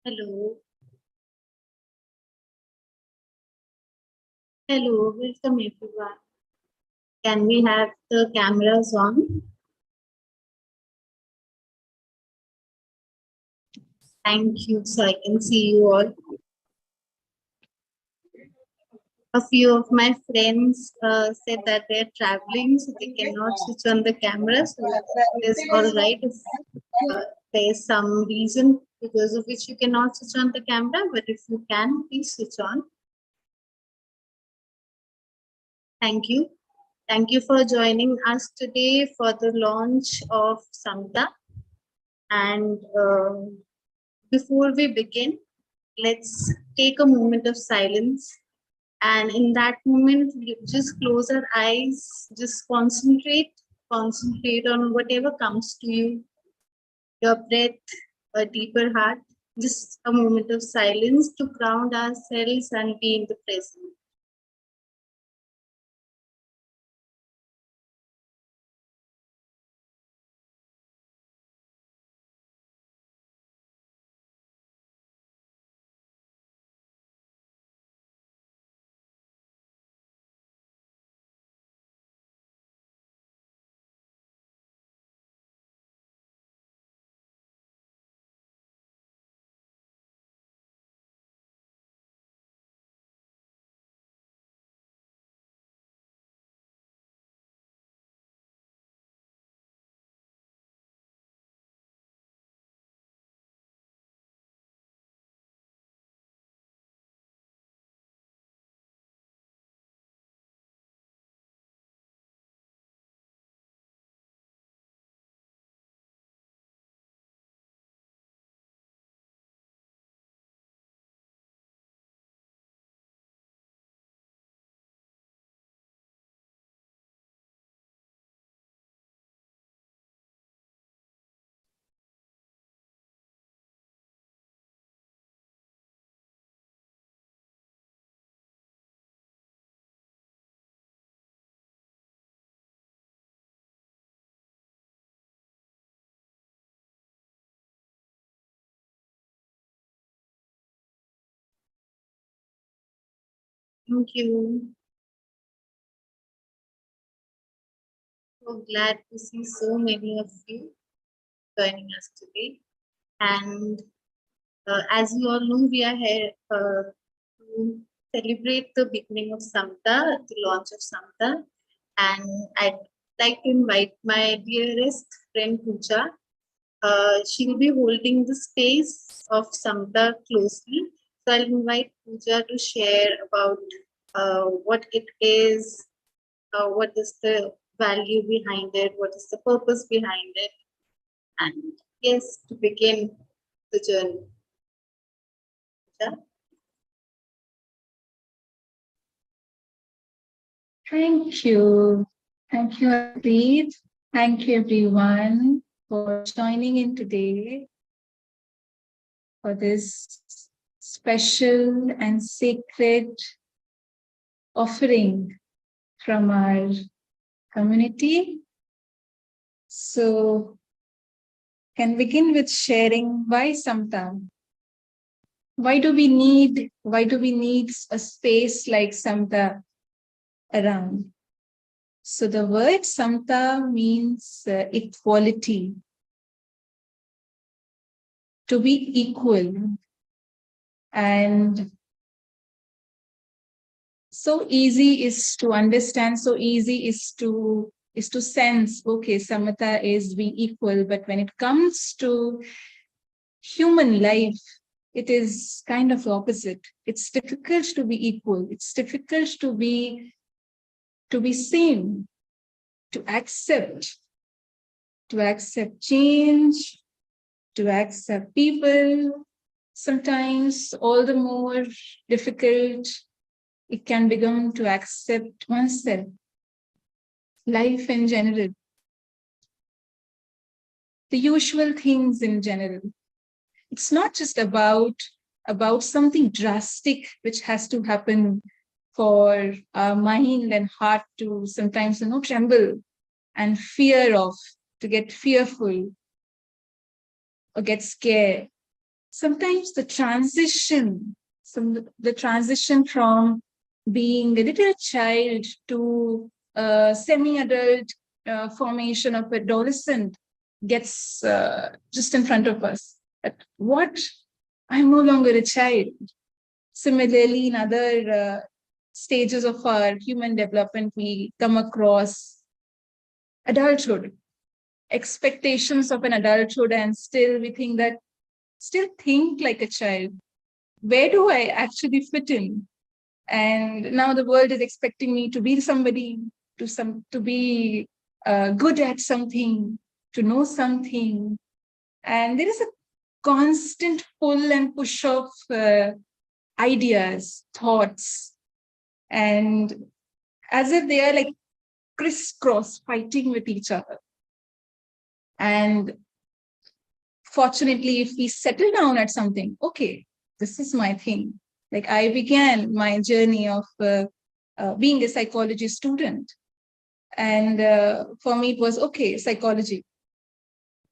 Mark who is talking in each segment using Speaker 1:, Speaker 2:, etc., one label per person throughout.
Speaker 1: Hello. Hello, welcome everyone. Can we have the cameras on? Thank you. So I can see you all. A few of my friends said that they're traveling, so they cannot switch on the camera. So it is all right if there's some reason because of which you cannot switch on the camera, but if you can, please switch on. Thank you. Thank you for joining us today for the launch of Samata. And before we begin, let's take a moment of silence. And in that moment, we just close our eyes, just concentrate on whatever comes to you, your breath, a deeper heart, just a moment of silence to ground ourselves and be in the present. Thank you. So glad to see so many of you joining us today. And as you all know, we are here to celebrate the beginning of Samata, the launch of Samata. And I'd like to invite my dearest friend Pooja. She'll be holding the space of Samata closely. So I'll invite Pooja to share about what it is, what is the value behind it, what is the purpose behind it, and yes, to begin the journey. Pooja?
Speaker 2: Thank you. Thank you, Preet. Thank you, everyone, for joining in today for this special and sacred offering from our community. So, can begin with sharing why Samata. Why do we need a space like Samata around? So the word Samata means equality, to be equal. And so easy is to understand, so easy is to sense, okay, Samata is being equal. But when it comes to human life, it is kind of opposite. It's difficult to be equal. It's difficult to be seen, to accept change, to accept people. Sometimes all the more difficult it can become to accept oneself, life in general, the usual things in general. It's not just about something drastic which has to happen for our mind and heart to sometimes, tremble and to get fearful or get scared. sometimes the transition, the transition from being a little child to semi-adult formation of adolescent gets just in front of us. At what? I'm no longer a child. Similarly, in other stages of our human development, we come across adulthood, expectations of an adulthood, and still we think that, still think like a child. Where do I actually fit in? And now the world is expecting me to be somebody, to be good at something, to know something. And there is a constant pull and push of ideas, thoughts, and as if they are like crisscross fighting with each other. And fortunately, if we settle down at something, okay, this is my thing. Like I began my journey of being a psychology student. And for me, it was, okay, psychology.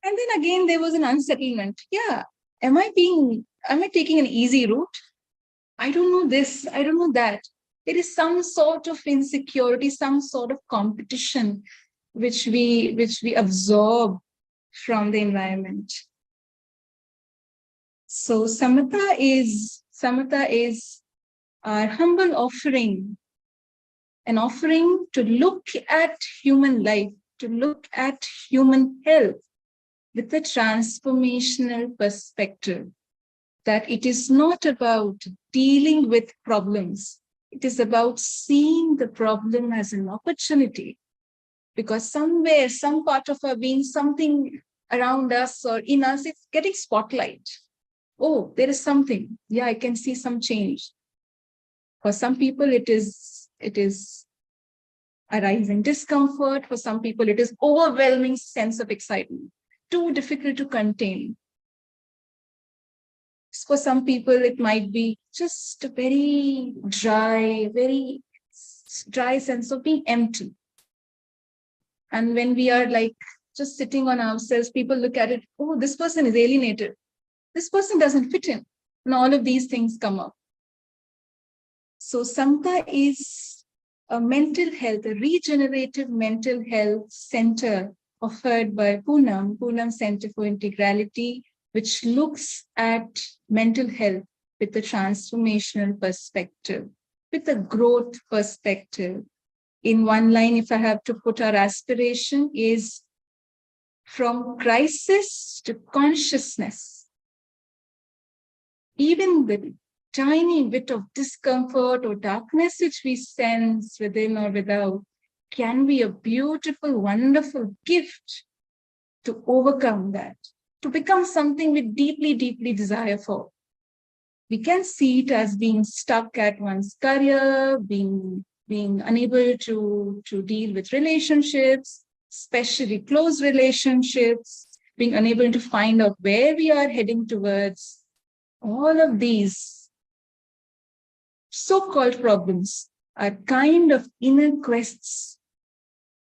Speaker 2: And then again, there was an unsettlement. Yeah, am I taking an easy route? I don't know this, I don't know that. There is some sort of insecurity, some sort of competition which we absorb from the environment. So Samatā is our humble offering, an offering to look at human life, to look at human health with a transformational perspective, that it is not about dealing with problems. It is about seeing the problem as an opportunity, because somewhere, some part of our being, something around us or in us, it's getting spotlight. Oh, there is something. Yeah, I can see some change. For some people, it is arising discomfort. For some people, it is overwhelming sense of excitement, too difficult to contain. For some people, it might be just a very dry sense of being empty. And when we are like just sitting on ourselves, people look at it, oh, this person is alienated. This person doesn't fit in. And all of these things come up. So Samatā is a mental health, a regenerative mental health center offered by Purnam Centre for Integrality, which looks at mental health with a transformational perspective, with a growth perspective. In one line, if I have to put our aspiration, is from crisis to consciousness. Even the tiny bit of discomfort or darkness which we sense within or without can be a beautiful, wonderful gift to overcome that, to become something we deeply, deeply desire for. We can see it as being stuck at one's career, being unable to deal with relationships, especially close relationships, being unable to find out where we are heading towards. All of these so-called problems are kind of inner quests,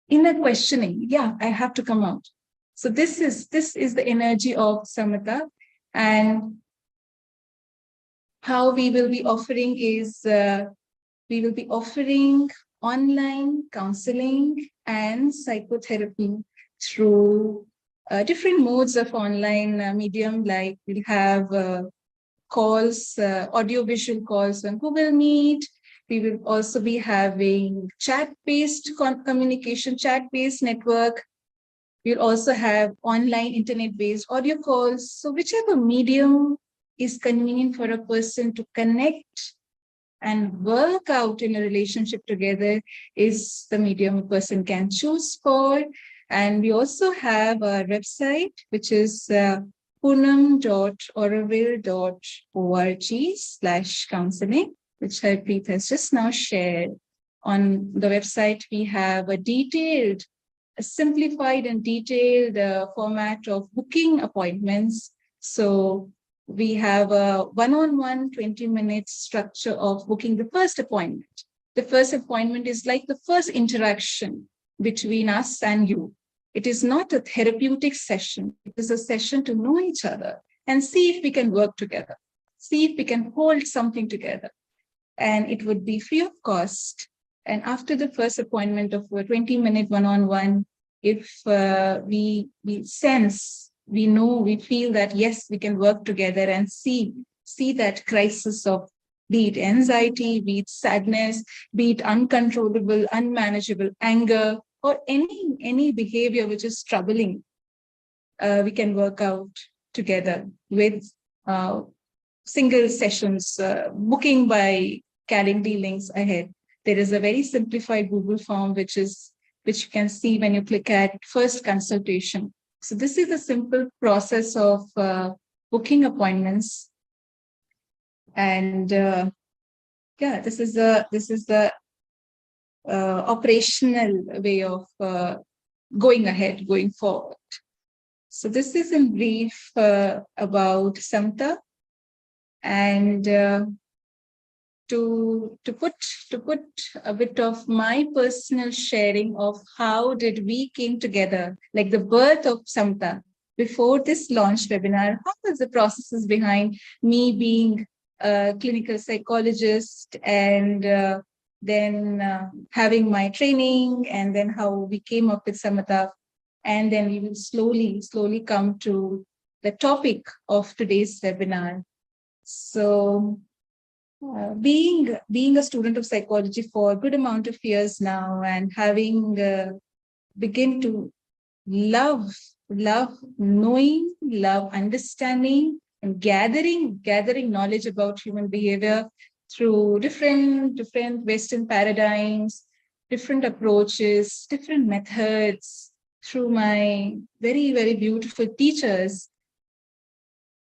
Speaker 2: inner questioning. Yeah, I have to come out. So this is the energy of Samatā, and how we will be offering is we will be offering online counseling and psychotherapy through different modes of online medium, like we'll have calls, audio-visual calls on Google Meet. We will also be having chat-based communication, chat-based network. We'll also have online internet-based audio calls. So whichever medium is convenient for a person to connect and work out in a relationship together is the medium a person can choose for. And we also have our website, which is purnam.auroville.org/counseling, which Harpreet has just now shared. On the website, we have a simplified and detailed format of booking appointments. So we have a one-on-one 20-minute structure of booking the first appointment. The first appointment is like the first interaction between us and you. It is not a therapeutic session. It is a session to know each other and see if we can work together, see if we can hold something together. And it would be free of cost. And after the first appointment of a 20-minute one-on-one, if we sense, we know, we feel that, yes, we can work together and see that crisis of, be it anxiety, be it sadness, be it uncontrollable, unmanageable anger, or any behavior which is troubling, we can work out together with single sessions, booking by calendar links ahead. There is a very simplified Google form which you can see when you click at first consultation. So this is a simple process of booking appointments, and this is the operational way of going forward. So this is in brief about Samatā, and to put a bit of my personal sharing of how did we came together, like the birth of Samatā. Before this launch webinar, how was the processes behind me being a clinical psychologist, and then having my training, and then how we came up with Samatā. And then we will slowly come to the topic of today's webinar. So being a student of psychology for a good amount of years now, and having begin to love knowing, love understanding, and gathering knowledge about human behavior through different Western paradigms, different approaches, different methods, through my very, very beautiful teachers,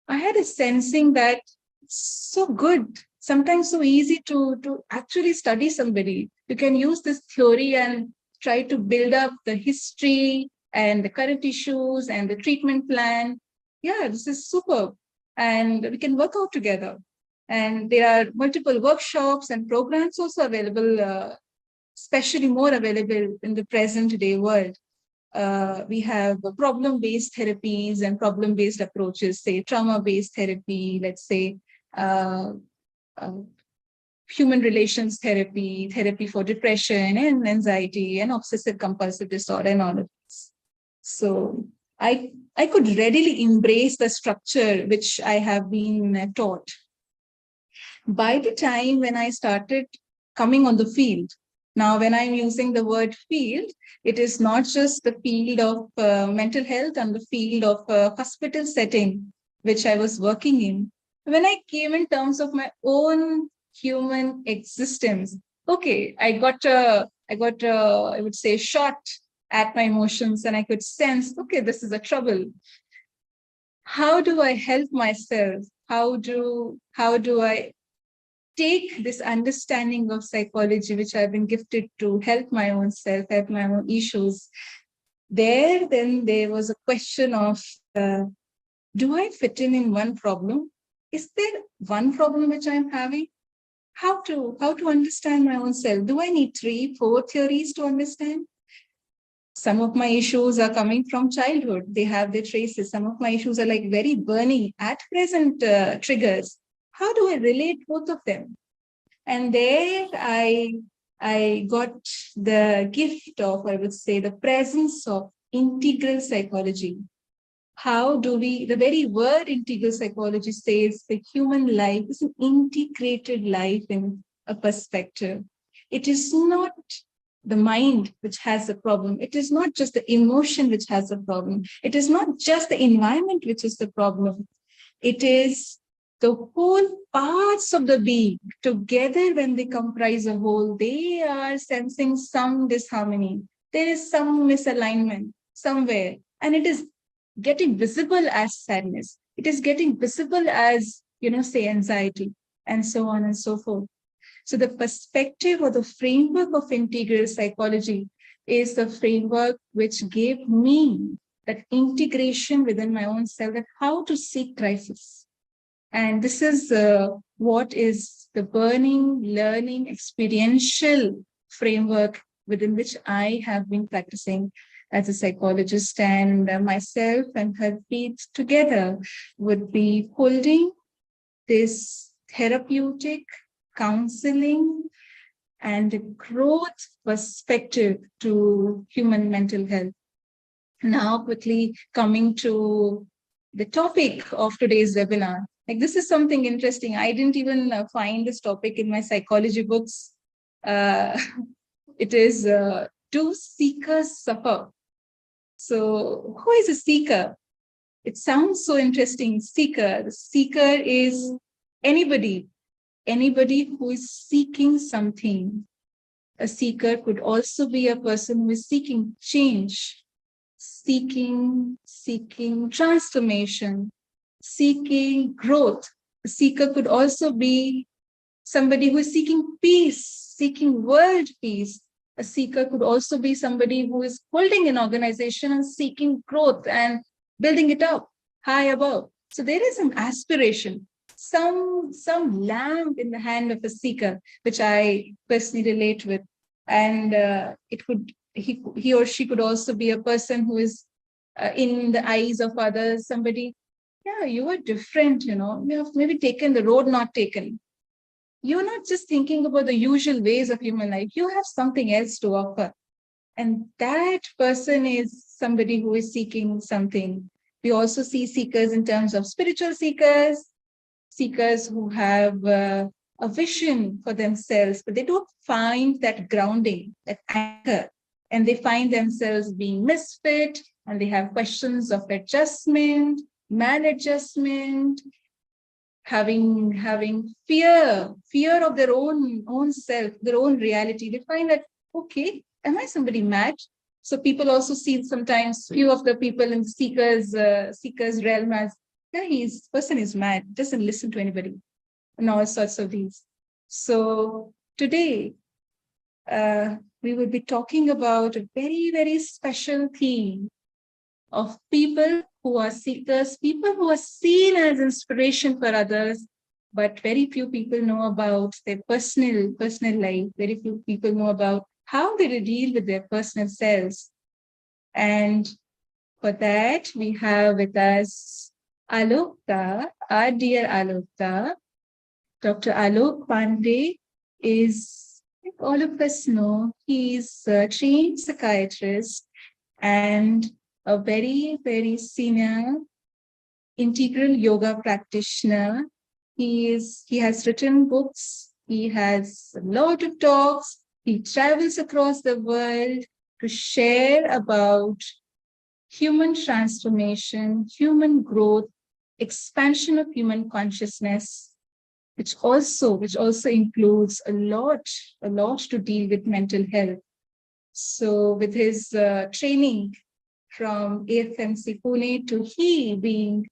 Speaker 2: I had a sensing that it's so good, sometimes so easy to actually study somebody. You can use this theory and try to build up the history and the current issues and the treatment plan. Yeah, this is superb. And we can work out together. And there are multiple workshops and programs also available, especially more available in the present day world. We have problem-based therapies and problem-based approaches, say trauma-based therapy, let's say human relations therapy for depression and anxiety and obsessive compulsive disorder and all of this. So I could readily embrace the structure which I have been taught. By the time when I started coming on the field, now when I'm using the word field, it is not just the field of mental health and the field of hospital setting, which I was working in. When I came in terms of my own human existence, okay, I got I would say shot at my emotions, and I could sense, okay, this is a trouble. How do I help myself? How do I take this understanding of psychology, which I've been gifted to help my own self, help my own issues? Then there was a question of, do I fit in one problem? Is there one problem which I'm having? How to understand my own self? Do I need 3, 4 theories to understand? Some of my issues are coming from childhood. They have their traces. Some of my issues are like very burning at present triggers. How do I relate both of them? And there I got the gift of, I would say, the presence of integral psychology. How do we, the very word integral psychology says the human life is an integrated life in a perspective. It is not the mind which has a problem. It is not just the emotion which has a problem. It is not just the environment which is the problem. It is the whole parts of the being together. When they comprise a whole, they are sensing some disharmony. There is some misalignment somewhere, and it is getting visible as sadness. It is getting visible as, say anxiety, and so on and so forth. So the perspective or the framework of integral psychology is the framework which gave me that integration within my own self, that how to seek crisis. And this is what is the burning, learning, experiential framework within which I have been practicing. as a psychologist, and myself and Harpreet together would be holding this therapeutic counseling and growth perspective to human mental health. Now, quickly coming to the topic of today's webinar. Like, this is something interesting. I didn't even find this topic in my psychology books. Uh, it is Do Seekers Suffer? So, who is a seeker? It sounds so interesting. Seeker. The seeker is anybody who is seeking something. A seeker could also be a person who is seeking change, seeking transformation, seeking growth. A seeker could also be somebody who is seeking peace, seeking world peace. A seeker could also be somebody who is holding an organization and seeking growth and building it up high above. So there is an aspiration, some lamp in the hand of a seeker, which I personally relate with. And it could he or she could also be a person who is in the eyes of others, somebody, yeah, you are different, you have maybe taken the road not taken. You're not just thinking about the usual ways of human life. You have something else to offer. And that person is somebody who is seeking something. We also see seekers in terms of spiritual seekers, seekers who have a vision for themselves, but they don't find that grounding, that anchor, and they find themselves being misfit, and they have questions of adjustment, maladjustment, having fear of their own self, their own reality. They find that, okay, am I somebody mad? So people also see sometimes few of the people in seekers realm as, yeah, person is mad, doesn't listen to anybody, and all sorts of these. So today we will be talking about a very, very special theme of people who are seekers, people who are seen as inspiration for others, but very few people know about their personal life. Very few people know about how they deal with their personal selves. And for that, we have with us Alokta, our dear Alokta. Dr. Alok Pandey is, like all of us know, he's a trained psychiatrist and a very, very senior integral yoga practitioner. He has written books. He has a lot of talks. He travels across the world to share about human transformation, human growth, expansion of human consciousness, which also includes a lot to deal with mental health. So with his training from AFMC Pune to he being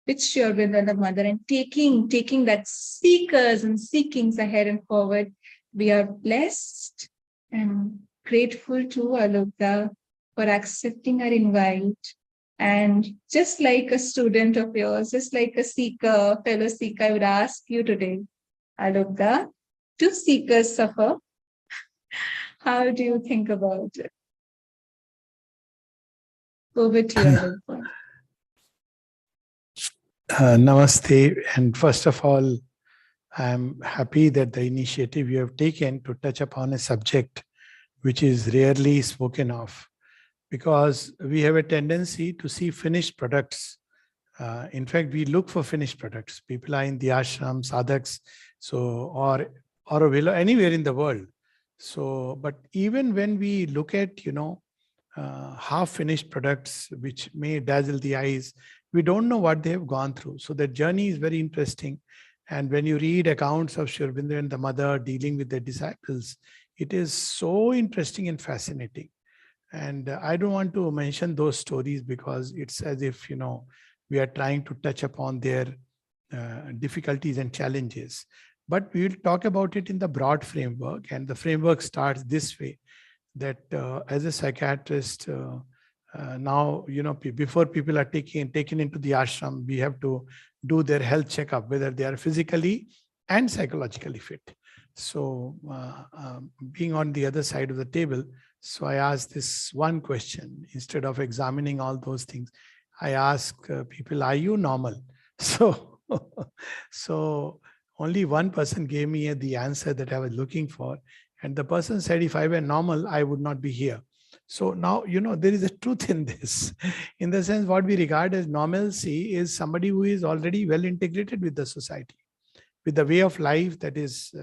Speaker 2: with Sure with the mother and taking that seekers and seekings ahead and forward, we are blessed and grateful to Alokta for accepting our invite. And just like a student of yours, just like a seeker, fellow seeker, I would ask you today, Alokta, do seekers suffer? How do you think about it? Over to you, Alokta.
Speaker 3: Namaste. And first of all, I'm happy that the initiative you have taken to touch upon a subject which is rarely spoken of, because we have a tendency to see finished products. In fact, we look for finished products. People are in the ashram, sadhaks, or Auroville, anywhere in the world. So, but even when we look at, half-finished products which may dazzle the eyes, we don't know what they have gone through. So that journey is very interesting. And when you read accounts of Sri Aurobindo and the mother dealing with their disciples, it is so interesting and fascinating. And I don't want to mention those stories because it's as if, we are trying to touch upon their difficulties and challenges. But we will talk about it in the broad framework. And the framework starts this way, that as a psychiatrist, now, before people are taken into the ashram, we have to do their health checkup, whether they are physically and psychologically fit. So being on the other side of the table, so I asked this one question instead of examining all those things. I ask people, "Are you normal?" So, so only one person gave me the answer that I was looking for, and the person said, "If I were normal, I would not be here." So now, there is a truth in this. In the sense, what we regard as normalcy is somebody who is already well integrated with the society, with the way of life that is.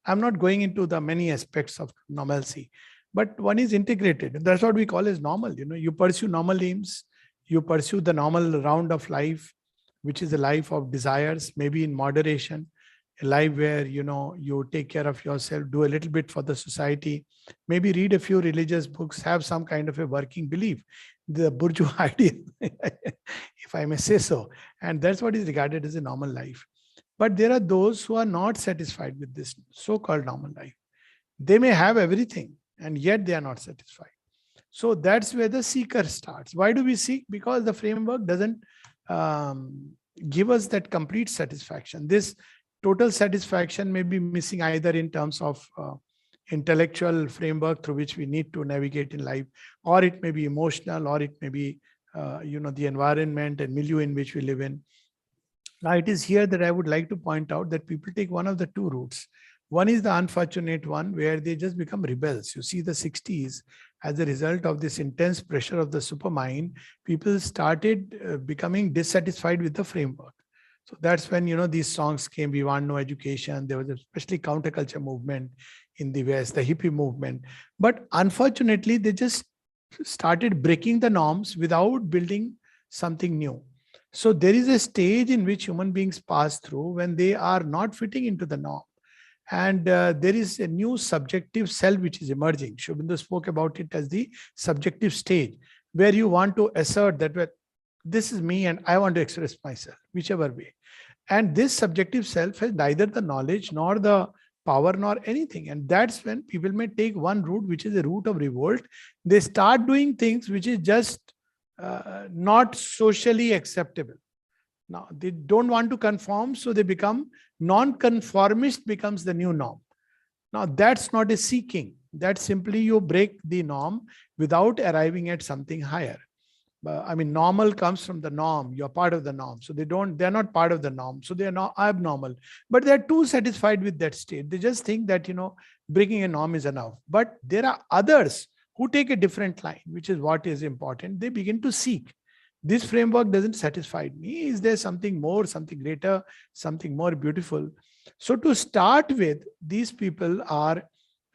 Speaker 3: I'm not going into the many aspects of normalcy, but one is integrated. And that's what we call as normal. You pursue normal aims, you pursue the normal round of life, which is a life of desires, maybe in moderation, a life where you take care of yourself, do a little bit for the society, maybe read a few religious books, have some kind of a working belief, the bourgeois ideal, if I may say so. And that's what is regarded as a normal life. But there are those who are not satisfied with this so-called normal life. They may have everything and yet they are not satisfied. So that's where the seeker starts. Why do we seek? Because the framework doesn't give us that complete satisfaction. This total satisfaction may be missing either in terms of intellectual framework through which we need to navigate in life, or it may be emotional, or it may be the environment and milieu in which we live in. Now, it is here that I would like to point out that people take one of the two routes. One is the unfortunate one where they just become rebels. You see, the 60s, as a result of this intense pressure of the supermind, people started becoming dissatisfied with the framework. So that's when, these songs came, "We Want No Education." There was especially counterculture movement in the West, the hippie movement. But unfortunately, they just started breaking the norms without building something new. So there is a stage in which human beings pass through when they are not fitting into the norm. And there is a new subjective self which is emerging. Sri Aurobindo spoke about it as the subjective stage, where you want to assert that, well, this is me and I want to express myself, whichever way. And this subjective self has neither the knowledge nor the power nor anything. And that's when people may take one route, which is a route of revolt. They start doing things which is just not socially acceptable. Now, they don't want to conform, so they become non-conformist, becomes the new norm. Now, that's not a seeking. That's simply you break the norm without arriving at something higher. Normal comes from the norm. You're part of the norm. So they're not part of the norm. So they are not abnormal. But they're too satisfied with that state. They just think that, breaking a norm is enough. But there are others who take a different line, which is what is important. They begin to seek. This framework doesn't satisfy me. Is there something more, something greater, something more beautiful? So to start with, these people are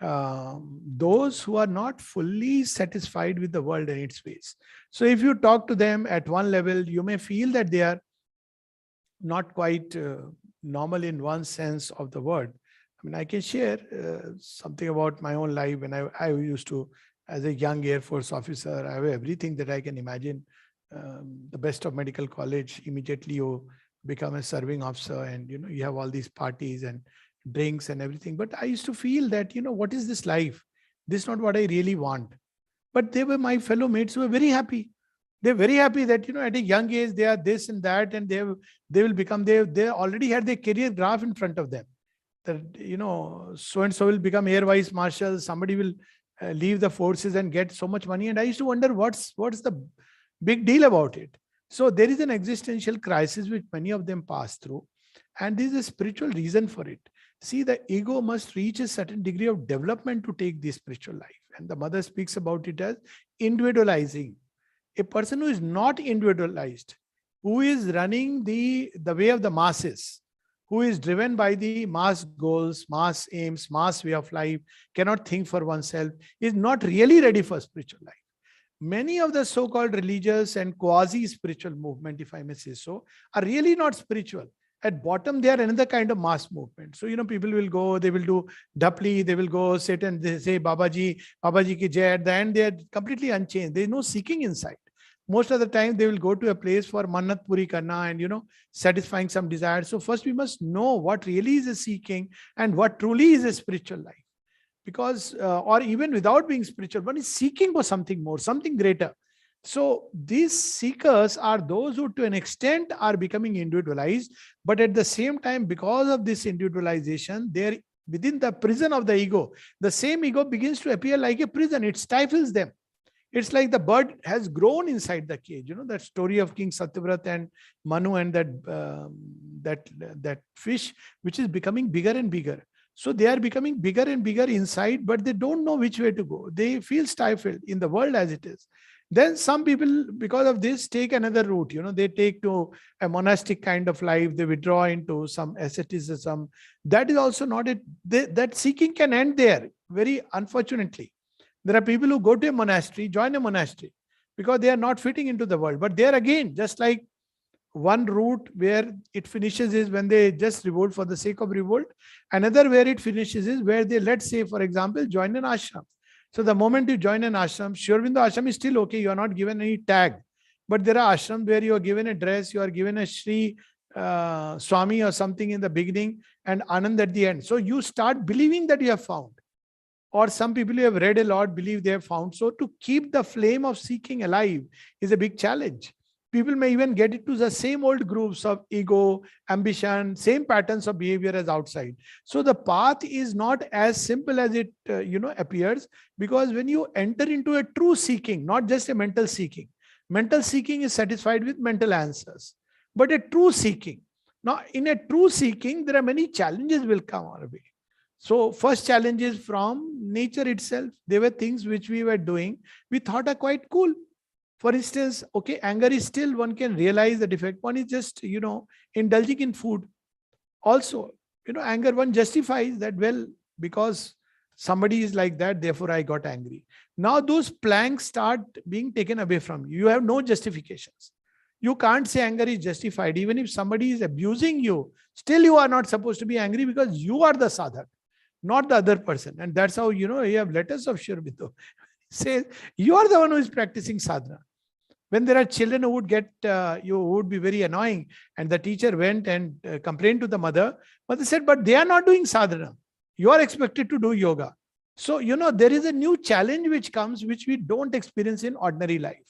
Speaker 3: those who are not fully satisfied with the world and its ways. So if you talk to them at one level, you may feel that they are not quite normal in one sense of the word. I can share something about my own life. When I used to, as a young Air Force officer, I have everything that I can imagine. The best of medical college, immediately you become a serving officer, and you have all these parties and drinks and everything. But I used to feel that, what is this life? This is not what I really want. But they were my fellow mates who were very happy. They're very happy that, at a young age, they are this and that, and they will become, they already had their career graph in front of them. That, so-and-so will become Air Vice Marshal, somebody will leave the forces and get so much money. And I used to wonder, what's the big deal about it? So there is an existential crisis which many of them pass through. And there is a spiritual reason for it. See, the ego must reach a certain degree of development to take the spiritual life. And the mother speaks about it as individualizing. A person who is not individualized, who is running the way of the masses, who is driven by the mass goals, mass aims, mass way of life, cannot think for oneself, is not really ready for spiritual life. Many of the so-called religious and quasi-spiritual movement, if I may say so, are really not spiritual. At bottom, they are another kind of mass movement. So, people will go, they will do dhapli, they will go sit and they say, Babaji ki jai. At the end, they are completely unchanged. There is no seeking inside. Most of the time, they will go to a place for mannat puri karna and, satisfying some desire. So first, we must know what really is a seeking and what truly is a spiritual life. Because, or even without being spiritual, one is seeking for something more, something greater. So these seekers are those who to an extent are becoming individualized, but at the same time, because of this individualization, their within the prison of the ego, the same ego begins to appear like a prison. It stifles them. It's like the bird has grown inside the cage. You know that story of King Satyavrat and Manu and that fish, which is becoming bigger and bigger. So they are becoming bigger and bigger inside, but they don't know which way to go. They feel stifled in the world as it is. Then some people, because of this, take another route. You know, they take to a monastic kind of life. They withdraw into some asceticism. That is also not it. That seeking can end there, very unfortunately. There are people who go to a monastery, join a monastery, because they are not fitting into the world. But there again, just like one route where it finishes is when they just revolt for the sake of revolt. Another where it finishes is where they, let's say, for example, join an ashram. So the moment you join an ashram, Sri Aurobindo ashram is still okay. You are not given any tag. But there are ashrams where you are given a dress, you are given a Sri Swami or something in the beginning and Anand at the end. So you start believing that you have found. Or some people who have read a lot believe they have found. So to keep the flame of seeking alive is a big challenge. People may even get into the same old grooves of ego, ambition, same patterns of behavior as outside. So the path is not as simple as it appears, because when you enter into a true seeking, not just a mental seeking is satisfied with mental answers, but a true seeking. Now, in a true seeking, there are many challenges will come our way. So first challenge is from nature itself. There were things which we were doing, we thought are quite cool. For instance, okay, anger is still, one can realize the defect. One is just, indulging in food. Also, anger, one justifies that, well, because somebody is like that, therefore I got angry. Now those planks start being taken away from you. You have no justifications. You can't say anger is justified. Even if somebody is abusing you, still you are not supposed to be angry, because you are the sadhak, not the other person. And that's how, you have letters of Sri Aurobindo. Says, you are the one who is practicing sadhana. When there are children who would would be very annoying, and the teacher went and complained to the mother. Mother said, but they are not doing sadhana. You are expected to do yoga. So, there is a new challenge which comes, which we don't experience in ordinary life.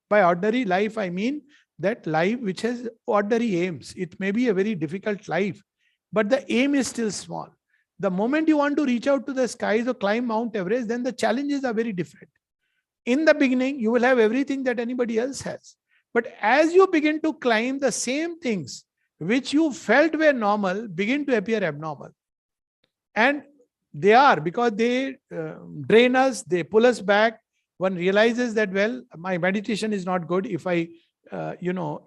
Speaker 3: By ordinary life, I mean that life which has ordinary aims. It may be a very difficult life, but the aim is still small. The moment you want to reach out to the skies or climb Mount Everest, then the challenges are very different. In the beginning, you will have everything that anybody else has. But as you begin to climb, the same things which you felt were normal begin to appear abnormal. And they are, because they drain us, they pull us back. One realizes that, well, my meditation is not good if I,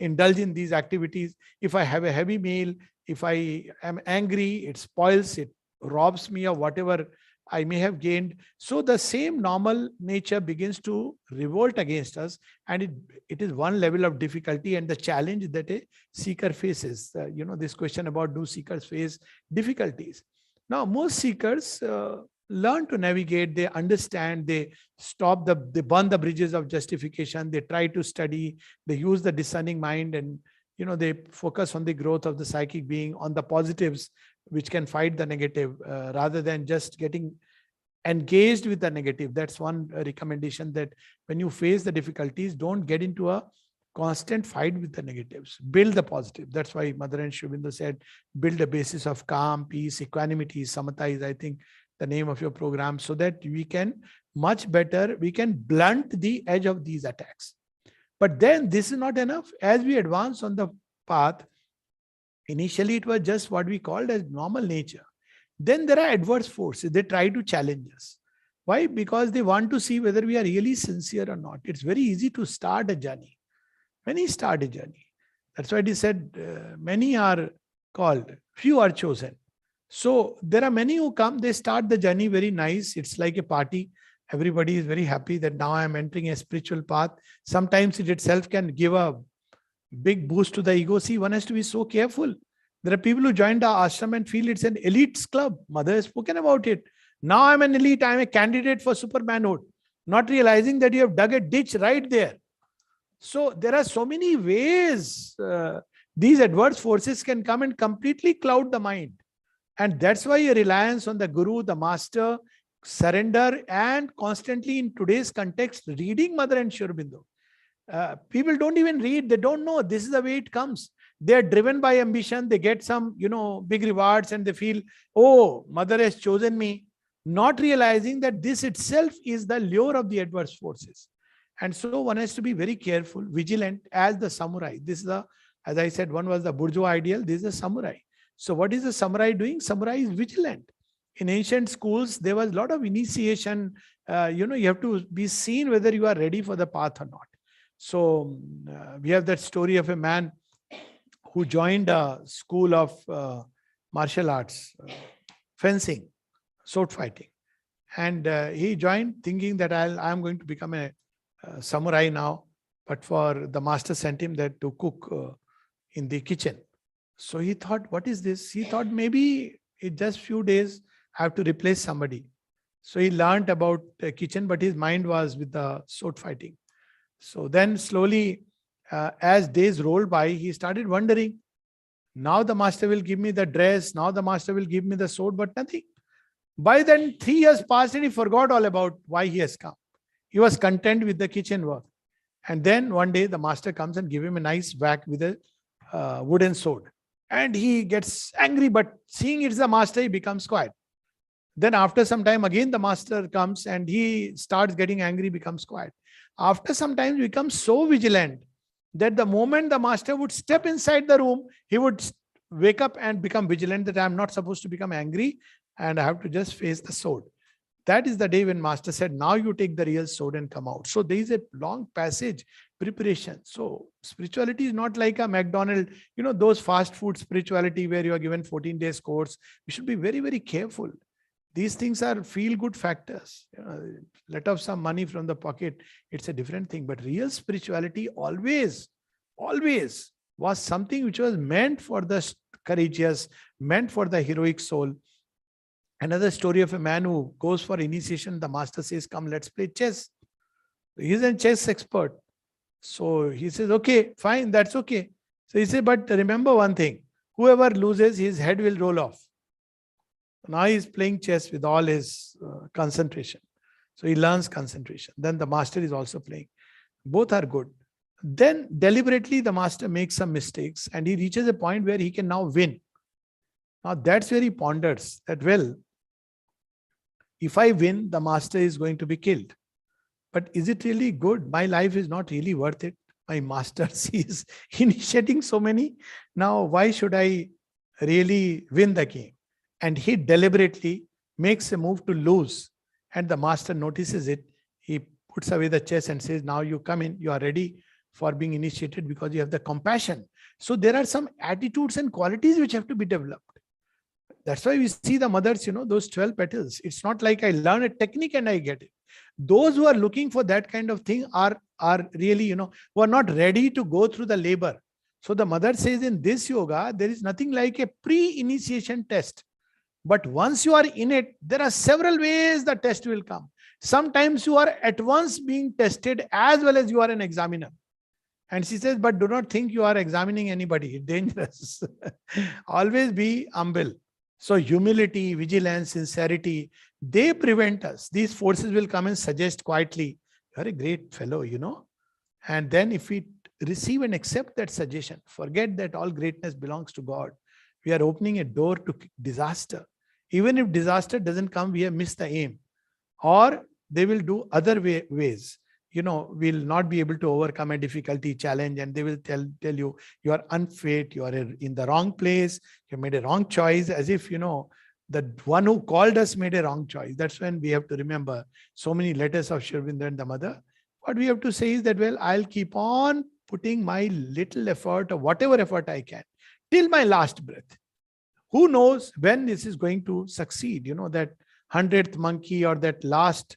Speaker 3: indulge in these activities. If I have a heavy meal, if I am angry, it spoils, it robs me of whatever I may have gained. So the same normal nature begins to revolt against us, and it is one level of difficulty and the challenge that a seeker faces. This question about, do seekers face difficulties? Now, most seekers learn to navigate, they understand, they they burn the bridges of justification, they try to study, they use the discerning mind, and they focus on the growth of the psychic being, on the positives which can fight the negative, rather than just getting engaged with the negative. That's one recommendation, that when you face the difficulties, don't get into a constant fight with the negatives. Build the positive. That's why Mother and Sri Aurobindo said, build a basis of calm, peace, equanimity. Samatā is, I think, the name of your program, so that we can much better, we can blunt the edge of these attacks. But then this is not enough. As we advance on the path, initially it was just what we called as normal nature. Then there are adverse forces. They try to challenge us. Why? Because they want to see whether we are really sincere or not. It's very easy to start a journey. Many start a journey. That's why it is said, many are called, few are chosen. So there are many who come, they start the journey very nice. It's like a party. Everybody is very happy that now I am entering a spiritual path. Sometimes it itself can give a big boost to the ego. See, one has to be so careful. There are people who joined our ashram and feel it's an elites club. Mother has spoken about it. Now I'm an elite. I'm a candidate for supermanhood. Not realizing that you have dug a ditch right there. So there are so many ways these adverse forces can come and completely cloud the mind. And that's why a reliance on the Guru, the Master, surrender, and constantly in today's context, reading Mother and Sri Aurobindo. People don't even read. They don't know. This is the way it comes. They are driven by ambition. They get some, big rewards and they feel, oh, mother has chosen me, not realizing that this itself is the lure of the adverse forces. And so one has to be very careful, vigilant as the samurai. This is as I said, one was the bourgeois ideal. This is a samurai. So what is the samurai doing? Samurai is vigilant. In ancient schools, there was a lot of initiation. You have to be seen whether you are ready for the path or not. So we have that story of a man who joined a school of martial arts, fencing, sword fighting. And he joined thinking that I'm going to become a samurai now. But for the master sent him there to cook in the kitchen. So he thought, what is this? He thought maybe in just few days, I have to replace somebody. So he learned about the kitchen, but his mind was with the sword fighting. So then slowly, as days rolled by, he started wondering, now the master will give me the dress, now the master will give me the sword, but nothing. By then, 3 years passed and he forgot all about why he has come. He was content with the kitchen work. And then one day the master comes and gives him a nice whack with a wooden sword. And he gets angry, but seeing it's the master, he becomes quiet. Then after some time, again the master comes and he starts getting angry, becomes quiet. After some time, he becomes so vigilant that the moment the master would step inside the room, he would wake up and become vigilant that I'm not supposed to become angry and I have to just face the sword. That is the day when master said, now you take the real sword and come out. So there is a long passage, preparation. So spirituality is not like a McDonald's, those fast food spirituality where you are given 14 days course. We should be very, very careful. These things are feel-good factors. Let off some money from the pocket, it's a different thing. But real spirituality always was something which was meant for the courageous, meant for the heroic soul. Another story of a man who goes for initiation, the master says, come, let's play chess. He's a chess expert. So he says, okay, fine, that's okay. So he says, but remember one thing, whoever loses, his head will roll off. Now he's playing chess with all his concentration. So he learns concentration. Then the master is also playing. Both are good. Then deliberately the master makes some mistakes and he reaches a point where he can now win. Now that's where he ponders that, well, if I win, the master is going to be killed. But is it really good? My life is not really worth it. My master is initiating so many. Now, why should I really win the game? And he deliberately makes a move to lose. And the master notices it. He puts away the chess and says, now you come in, you are ready for being initiated because you have the compassion. So there are some attitudes and qualities which have to be developed. That's why we see the mothers, those 12 petals. It's not like I learn a technique and I get it. Those who are looking for that kind of thing are really, who are not ready to go through the labor. So the mother says in this yoga, there is nothing like a pre-initiation test. But once you are in it, there are several ways the test will come. Sometimes you are at once being tested as well as you are an examiner. And she says, but do not think you are examining anybody. It's dangerous. Always be humble. So humility, vigilance, sincerity, they prevent us. These forces will come and suggest quietly, you're a great fellow, And then if we receive and accept that suggestion, forget that all greatness belongs to God. We are opening a door to disaster. Even if disaster doesn't come, we have missed the aim. Or they will do other ways. Will not be able to overcome a difficulty, challenge, and they will tell you, you are unfit, you are in the wrong place, you made a wrong choice, as if, the one who called us made a wrong choice. That's when we have to remember so many letters of Sri Aurobindo and the mother. What we have to say is that, well, I'll keep on putting my little effort or whatever effort I can till my last breath. Who knows when this is going to succeed? That 100th monkey or that last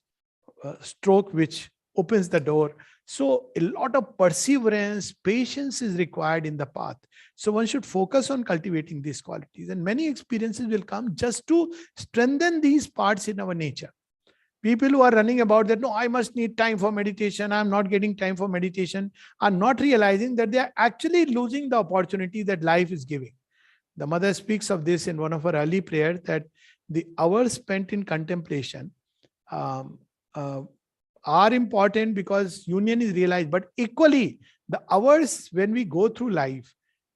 Speaker 3: stroke which opens the door. So a lot of perseverance, patience is required in the path. So one should focus on cultivating these qualities, and many experiences will come just to strengthen these parts in our nature. People who are running about that, no, I must need time for meditation, I'm not getting time for meditation, are not realizing that they are actually losing the opportunity that life is giving. The mother speaks of this in one of her early prayers, that the hours spent in contemplation are important because union is realized, but equally the hours when we go through life,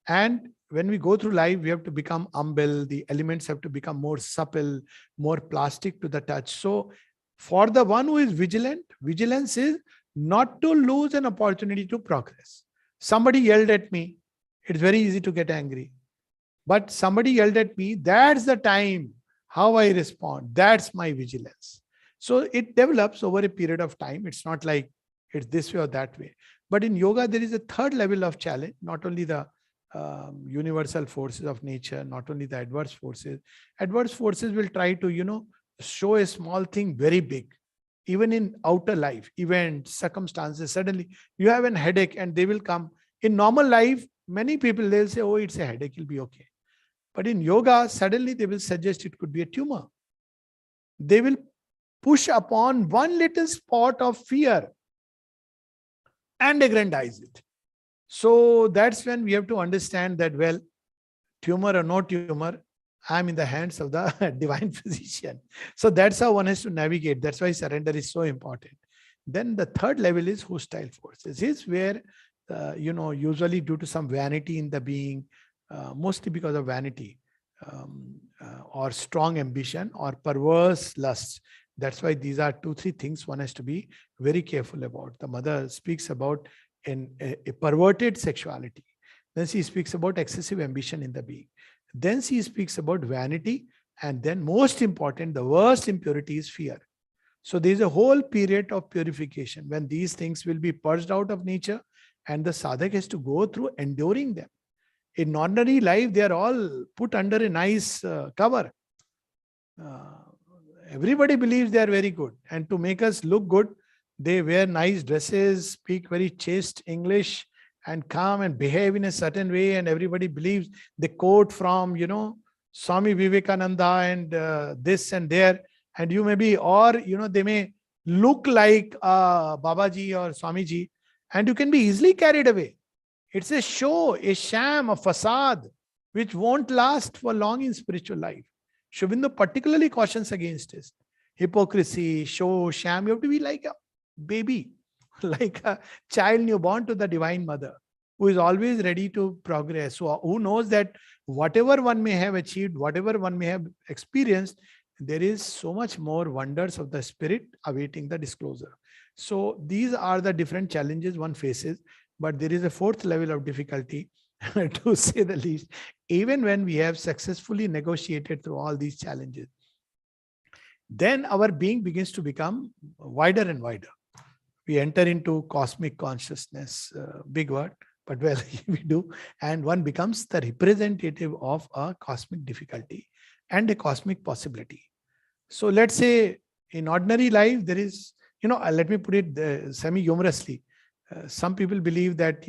Speaker 3: And when we go through life, we have to become humble. The elements have to become more supple, more plastic to the touch. So for the one who is vigilant, vigilance is not to lose an opportunity to progress. Somebody yelled at me. It's very easy to get angry. But somebody yelled at me, that's the time how I respond. That's my vigilance. So it develops over a period of time. It's not like it's this way or that way. But in yoga, there is a third level of challenge, not only the universal forces of nature, not only the adverse forces. Adverse forces will try to, show a small thing very big. Even in outer life, events, circumstances, suddenly you have a headache and they will come. In normal life, many people, they'll say, oh, it's a headache, it'll be okay. But in yoga, suddenly they will suggest it could be a tumor. They will push upon one little spot of fear and aggrandize it. So that's when we have to understand that, well, tumor or no tumor, I'm in the hands of the divine physician. So that's how one has to navigate. That's why surrender is so important. Then the third level is hostile forces. Is where, usually due to some vanity in the being, mostly because of vanity, or strong ambition or perverse lust. That's why these are 2-3 things one has to be very careful about. The mother speaks about a perverted sexuality. Then she speaks about excessive ambition in the being. Then she speaks about vanity. And then most important, the worst impurity is fear. So there is a whole period of purification when these things will be purged out of nature, and the sadhak has to go through enduring them. In ordinary life, they are all put under a nice cover. Everybody believes they are very good. And to make us look good, they wear nice dresses, speak very chaste English, and come and behave in a certain way. And everybody believes they quote from, Swami Vivekananda and this and there. And you may be, or, they may look like Babaji or Swamiji, and you can be easily carried away. It's a show, a sham, a facade, which won't last for long in spiritual life. Sri Aurobindo particularly cautions against this. Hypocrisy, show, sham. You have to be like a baby, like a child newborn to the Divine Mother, who is always ready to progress. So who knows that whatever one may have achieved, whatever one may have experienced, there is so much more wonders of the spirit awaiting the disclosure. So these are the different challenges one faces. But there is a fourth level of difficulty, to say the least, even when we have successfully negotiated through all these challenges. Then our being begins to become wider and wider. We enter into cosmic consciousness, big word, but well, we do. And one becomes the representative of a cosmic difficulty and a cosmic possibility. So let's say in ordinary life, there is, let me put it semi-humorously. Some people believe that,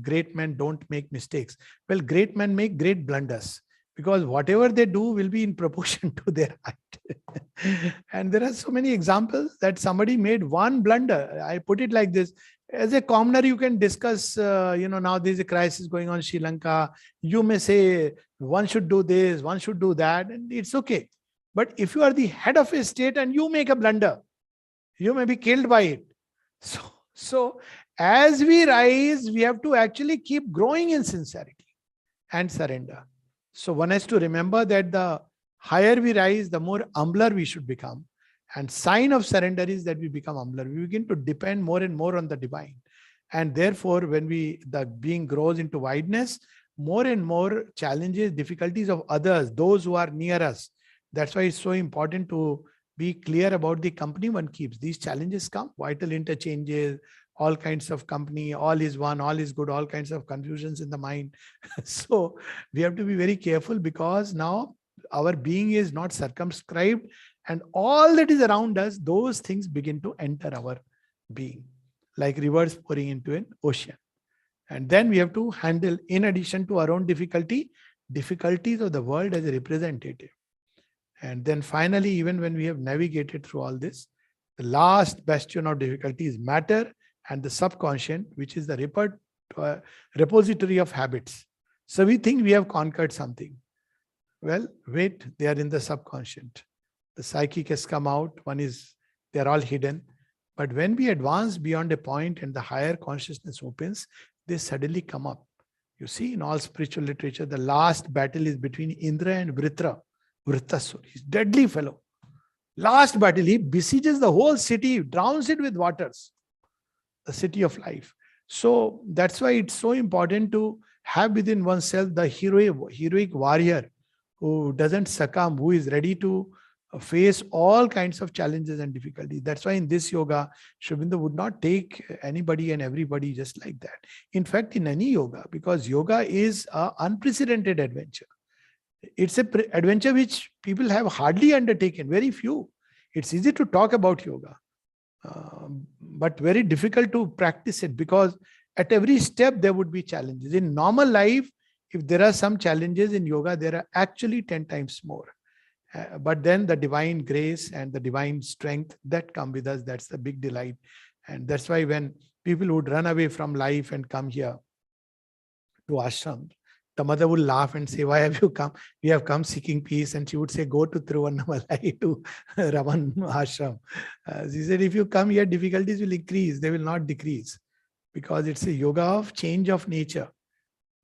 Speaker 3: great men don't make mistakes. Well, great men make great blunders, because whatever they do will be in proportion to their height. And there are so many examples that somebody made one blunder. I put it like this. As a commoner, you can discuss, now there's a crisis going on in Sri Lanka. You may say, one should do this, one should do that, and it's okay. But if you are the head of a state and you make a blunder, you may be killed by it. So as we rise, we have to actually keep growing in sincerity and surrender. So one has to remember that the higher we rise, the more humbler we should become. And sign of surrender is that we become humbler. We begin to depend more and more on the divine. And therefore, when the being grows into wideness, more and more challenges, difficulties of others, those who are near us. That's why it's so important to be clear about the company one keeps. These challenges come, vital interchanges, all kinds of company, all is one, all is good, all kinds of confusions in the mind. So we have to be very careful, because now our being is not circumscribed, and all that is around us, those things begin to enter our being, like rivers pouring into an ocean. And then we have to handle, in addition to our own difficulties of the world as a representative. And then finally, even when we have navigated through all this, the last bastion of difficulty is matter and the subconscious, which is the repository of habits. So we think we have conquered something. Well, wait, they are in the subconscious. The psychic has come out. They are all hidden. But when we advance beyond a point and the higher consciousness opens, they suddenly come up. You see, in all spiritual literature, the last battle is between Indra and Vritrasur. He's deadly fellow. Last battle, he besieges the whole city, drowns it with waters, the city of life. So that's why it's so important to have within oneself the heroic warrior who doesn't succumb, who is ready to face all kinds of challenges and difficulties. That's why in this yoga, Sri Aurobindo would not take anybody and everybody just like that. In fact, in any yoga, because yoga is an unprecedented adventure. It's an adventure which people have hardly undertaken, very few. It's easy to talk about yoga, but very difficult to practice it, because at every step there would be challenges. In normal life, if there are some challenges, in yoga there are actually 10 times more. But then the divine grace and the divine strength that come with us, that's the big delight. And that's why when people would run away from life and come here to ashram, the mother would laugh and say, "Why have you come? We have come seeking peace." And she would say, "Go to Tiruvannamalai, to Raman ashram." She said, "If you come here, difficulties will increase, they will not decrease, because it's a yoga of change of nature."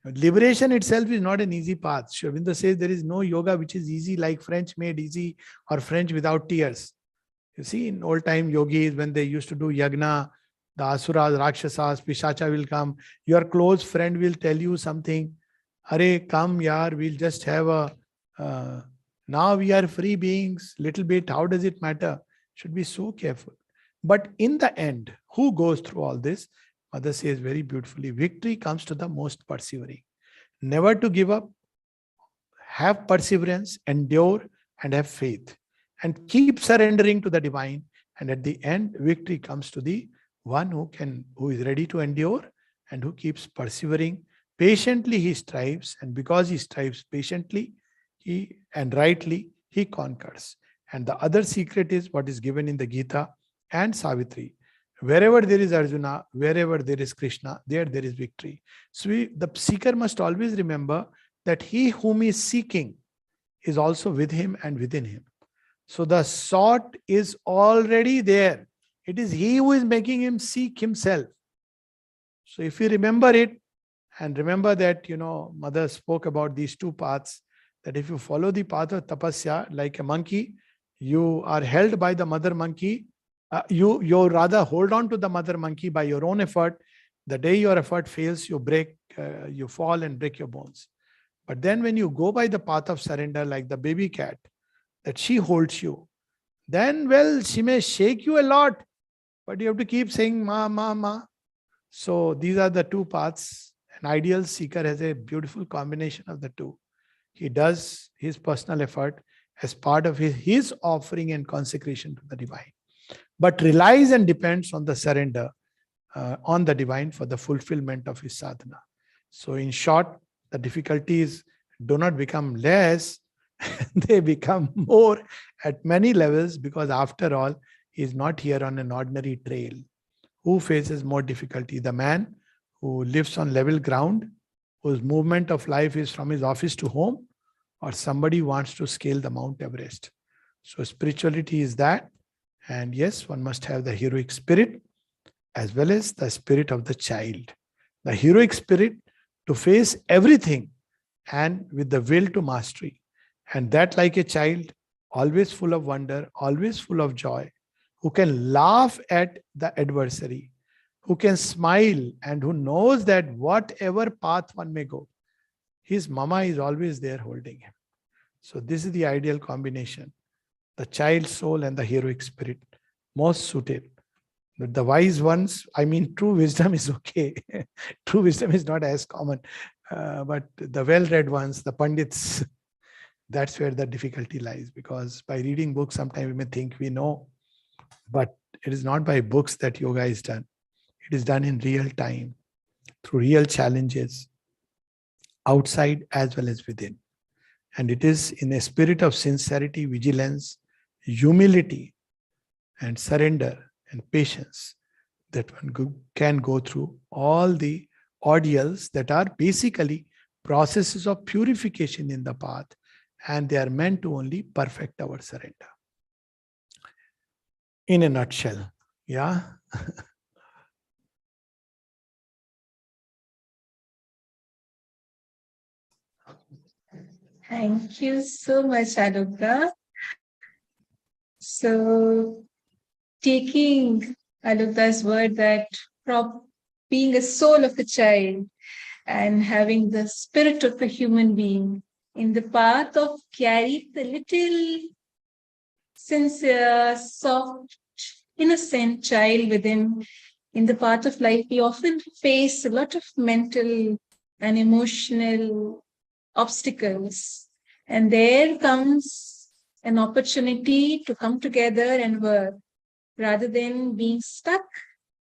Speaker 3: Liberation itself is not an easy path. Sri Aurobindo says there is no yoga which is easy, like French made easy or French without tears. You see, in old time yogis, when they used to do yagna, the asuras, rakshasas, pishacha will come. Your close friend will tell you something. Are, come, yaar, we'll just have now we are free beings, little bit, how does it matter? Should be so careful. But in the end, who goes through all this? Mother says very beautifully, victory comes to the most persevering. Never to give up, have perseverance, endure, and have faith. And keep surrendering to the divine. And at the end, victory comes to the one who is ready to endure and who keeps persevering. Patiently he strives, and because he strives patiently and rightly, he conquers. And the other secret is what is given in the Gita and Savitri. Wherever there is Arjuna, wherever there is Krishna, there is victory. So the seeker must always remember that he whom he is seeking is also with him and within him. So the sought is already there. It is he who is making him seek himself. So if you remember it, and remember that, Mother spoke about these two paths, that if you follow the path of tapasya like a monkey, you are held by the mother monkey. You rather hold on to the mother monkey by your own effort. The day your effort fails, you fall and break your bones. But then when you go by the path of surrender, like the baby cat, that she holds you, then, well, she may shake you a lot, but you have to keep saying, "Ma, ma, ma." So these are the two paths. An ideal seeker has a beautiful combination of the two. He does his personal effort as part of his offering and consecration to the divine, but relies and depends on the surrender on the divine for the fulfillment of his sadhana. So in short, the difficulties do not become less, they become more at many levels, because after all, he is not here on an ordinary trail. Who faces more difficulty? The man who lives on level ground, whose movement of life is from his office to home, or somebody who wants to scale the Mount Everest. So spirituality is that. And yes, one must have the heroic spirit as well as the spirit of the child. The heroic spirit to face everything and with the will to mastery. And that, like a child, always full of wonder, always full of joy, who can laugh at the adversary, who can smile, and who knows that whatever path one may go, his mama is always there holding him. So this is the ideal combination. The child soul and the heroic spirit, most suited. But the wise ones, true wisdom is okay. True wisdom is not as common. But the well-read ones, the pandits, that's where the difficulty lies. Because by reading books, sometimes we may think we know. But it is not by books that yoga is done. It is done in real time, through real challenges, outside as well as within. And it is in a spirit of sincerity, vigilance, humility, and surrender and patience that one can go through all the ordeals that are basically processes of purification in the path, and they are meant to only perfect our surrender. In a nutshell, yeah.
Speaker 2: Thank you so much, Alok. So, taking Alok's word that being a soul of a child and having the spirit of a human being in the path of carrying the little sincere, soft, innocent child within, in the path of life, we often face a lot of mental and emotional obstacles. And there comes an opportunity to come together and work rather than being stuck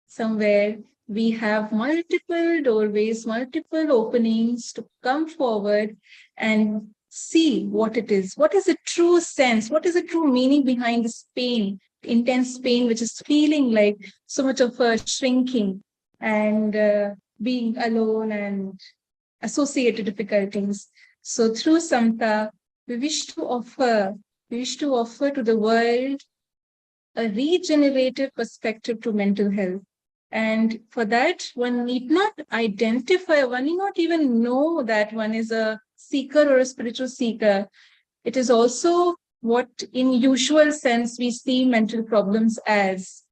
Speaker 2: somewhere. We have multiple doorways, multiple openings to come forward and see what it is. What is the true sense? What is the true meaning behind this pain, intense pain, which is feeling like so much of a shrinking and being alone and associated difficulties. So through Samata, we wish to offer, to the world a regenerative perspective to mental health. And for that, one need not identify, one need not even know that one is a seeker or a spiritual seeker. It is also what in usual sense we see mental problems as.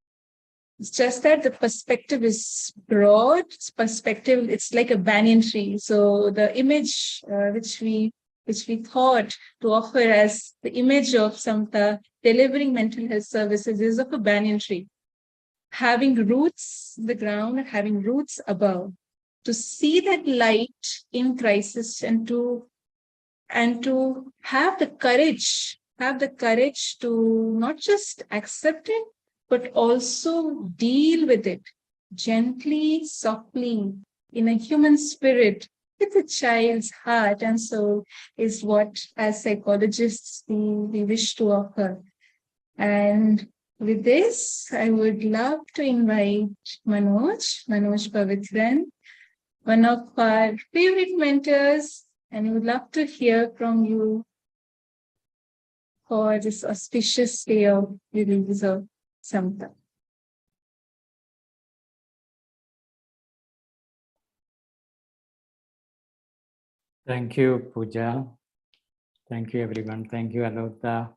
Speaker 2: It's just that the perspective is broad. Perspective, it's like a banyan tree. So the image which we thought to offer as the image of Samata delivering mental health services is of a banyan tree, having roots in the ground and having roots above, to see that light in crisis and to have the courage to not just accept it, but also deal with it gently, softly, in a human spirit, with a child's heart and soul, is what, as psychologists, we wish to offer. And with this, I would love to invite Manoj Pavitran, one of our favorite mentors, and I would love to hear from you for this auspicious day of release of Samata.
Speaker 4: Thank you, Pooja. Thank you, everyone. Thank you, Alok,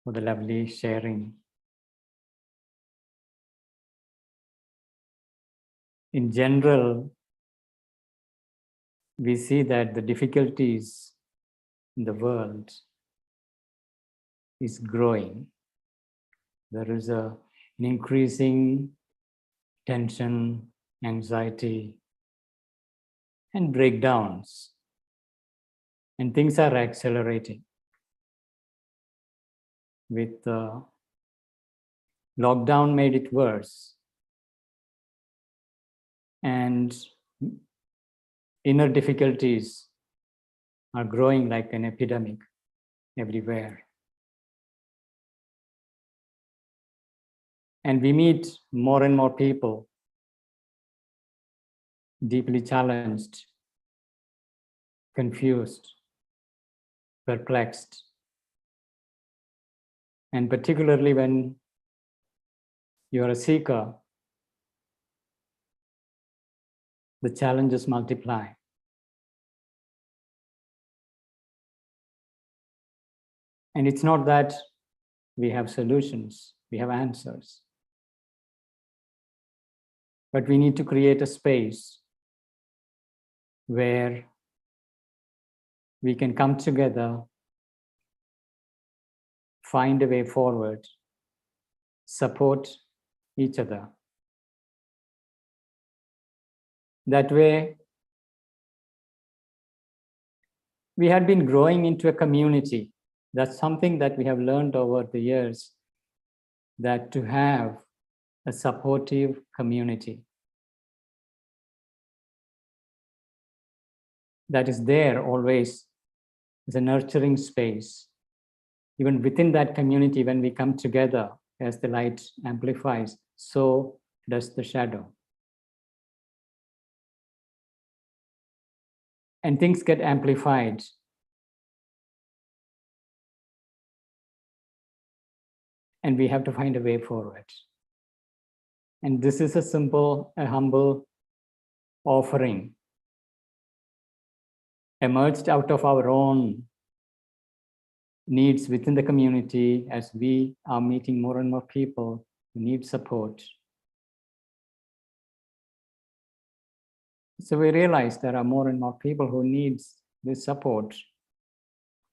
Speaker 4: for the lovely sharing. In general, we see that the difficulties in the world is growing. There is an increasing tension, anxiety, and breakdowns. And things are accelerating. With lockdown made it worse. And inner difficulties are growing like an epidemic everywhere. And we meet more and more people deeply challenged, confused, perplexed. And particularly when you're a seeker, the challenges multiply. And it's not that we have solutions, we have answers. But we need to create a space where we can come together, find a way forward, support each other. That way, we had been growing into a community. That's something that we have learned over the years, that to have a supportive community that is there always as a nurturing space. Even within that community, when we come together, as the light amplifies, so does the shadow. And things get amplified. And we have to find a way forward. And this is a simple, a humble offering emerged out of our own needs within the community as we are meeting more and more people who need support. So we realize there are more and more people who need this support.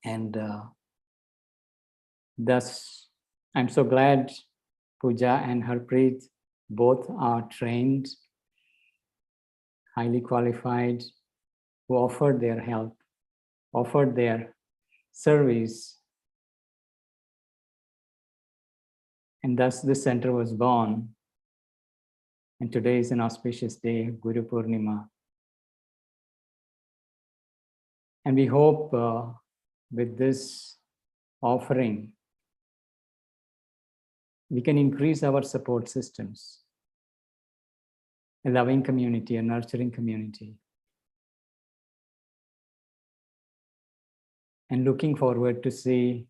Speaker 4: And thus, I'm so glad Pooja and Harpreet both are trained, highly qualified, who offered their help, offered their service. And thus this center was born. And today is an auspicious day, Guru Purnima. And we hope with this offering, we can increase our support systems, a loving community, a nurturing community. And looking forward to see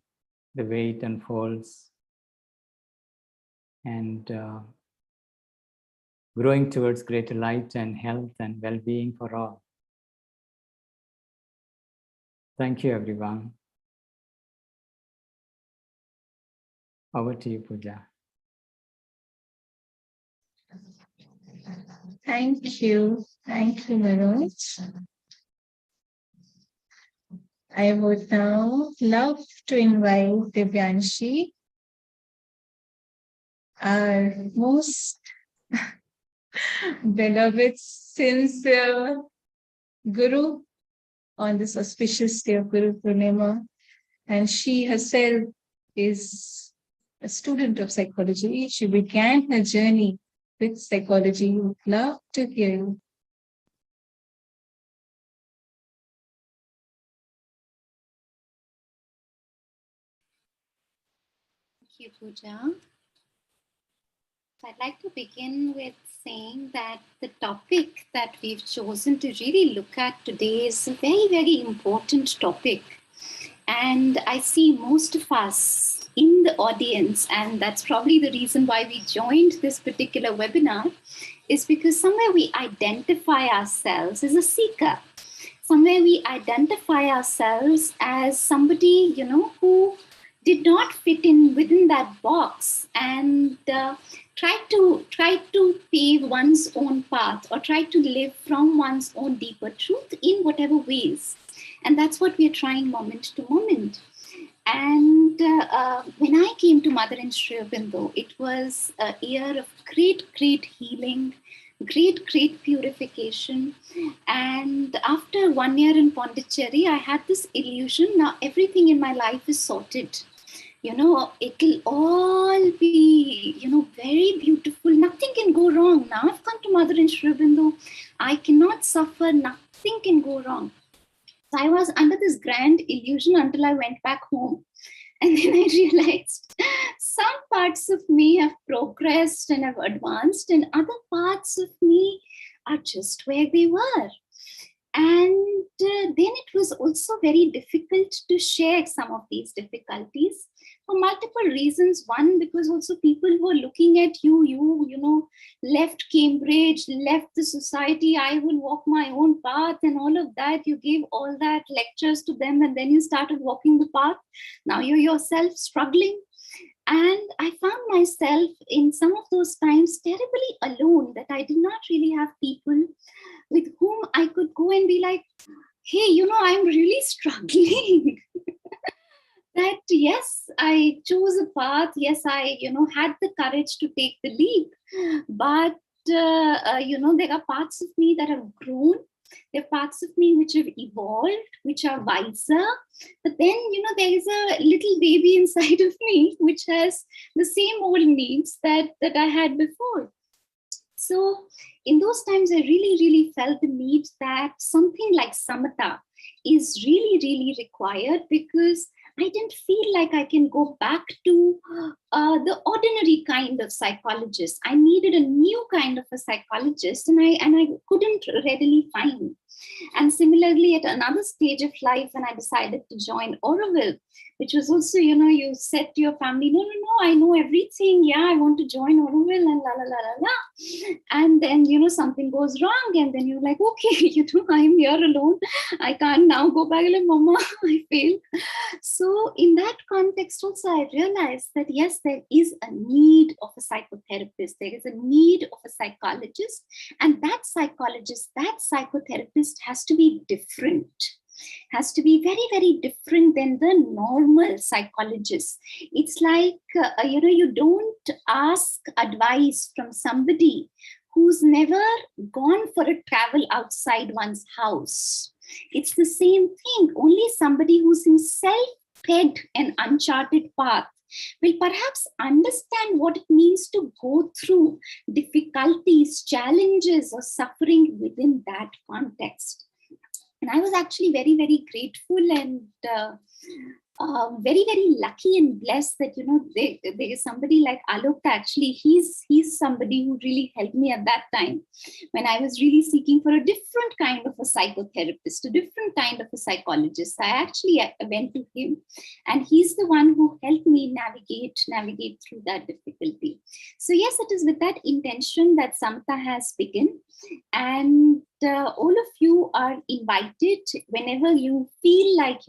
Speaker 4: the way it unfolds and growing towards greater light and health and well-being for all. Thank you, everyone. Over to you, Pooja.
Speaker 2: Thank you. Thank you, Manoj. I would now love to invite Divyanshi, our most beloved, sincere Guru on this auspicious day of Guru Purnima. And she herself is a student of psychology. She began her journey with psychology. Would love to hear you.
Speaker 5: Thank you, Pooja. I'd like to begin with saying that the topic that we've chosen to really look at today is a very, very important topic. And I see most of us in the audience, and that's probably the reason why we joined this particular webinar, is because somewhere we identify ourselves as a seeker. Somewhere we identify ourselves as somebody, who did not fit in within that box and try to pave one's own path or try to live from one's own deeper truth in whatever ways. And that's what we're trying moment to moment. And when I came to Mother in Sri Aurobindo, it was a year of great, great healing, great, great purification. And after 1 year in Pondicherry, I had this illusion, now everything in my life is sorted. It'll all be, very beautiful. Nothing can go wrong. Now I've come to Mother in Sri Aurobindo. I cannot suffer. Nothing can go wrong. So I was under this grand illusion until I went back home. And then I realized some parts of me have progressed and have advanced, and other parts of me are just where they were. And then it was also very difficult to share some of these difficulties for multiple reasons. One, because also people who are looking at you left Cambridge, left the society, I will walk my own path and all of that. You gave all that lectures to them and then you started walking the path. Now you're yourself struggling. And I found myself in some of those times terribly alone, that I did not really have people with whom I could go and be like, hey, I'm really struggling. That yes, I chose a path. Yes, I, had the courage to take the leap. But, there are parts of me that have grown. There are parts of me which have evolved, which are wiser. But then, there is a little baby inside of me, which has the same old needs that I had before. So in those times, I really, really felt the need that something like Samatā is really, really required, because I didn't feel like I can go back to the ordinary kind of psychologist. I needed a new kind of a psychologist, and I couldn't readily find. And similarly, at another stage of life, when I decided to join Auroville, which was also, you said to your family, no, I know everything. Yeah, I want to join Auroville and la, la, la, la, la. And then, something goes wrong. And then you're like, okay, I'm here alone. I can't now go back. Like, Mama, I failed. So in that context also, I realized that yes, there is a need of a psychotherapist. There is a need of a psychologist. And that psychologist, that psychotherapist has to be different. Has to be very, very different than the normal psychologist. It's like, you don't ask advice from somebody who's never gone for a travel outside one's house. It's the same thing. Only somebody who's himself pegged an uncharted path will perhaps understand what it means to go through difficulties, challenges, or suffering within that context. And I was actually very, very grateful and very, very lucky and blessed that, there is somebody like Alok. Actually, he's somebody who really helped me at that time when I was really seeking for a different kind of a psychotherapist, a different kind of a psychologist. I actually went to him, and he's the one who helped me navigate through that difficulty. So yes, it is with that intention that Samatā has begun. And all of you are invited whenever you feel like,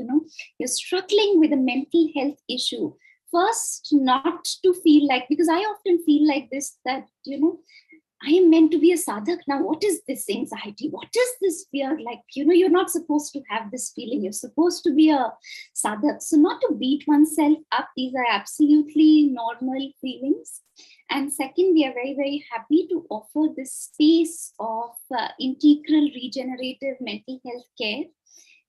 Speaker 5: you're struggling with a mental health issue. First, not to feel like, because I often feel like this, that, I am meant to be a sadhak. Now, what is this anxiety? What is this fear? Like, you're not supposed to have this feeling. You're supposed to be a sadhak. So not to beat oneself up. These are absolutely normal feelings. And second, we are very, very happy to offer this space of integral regenerative mental health care.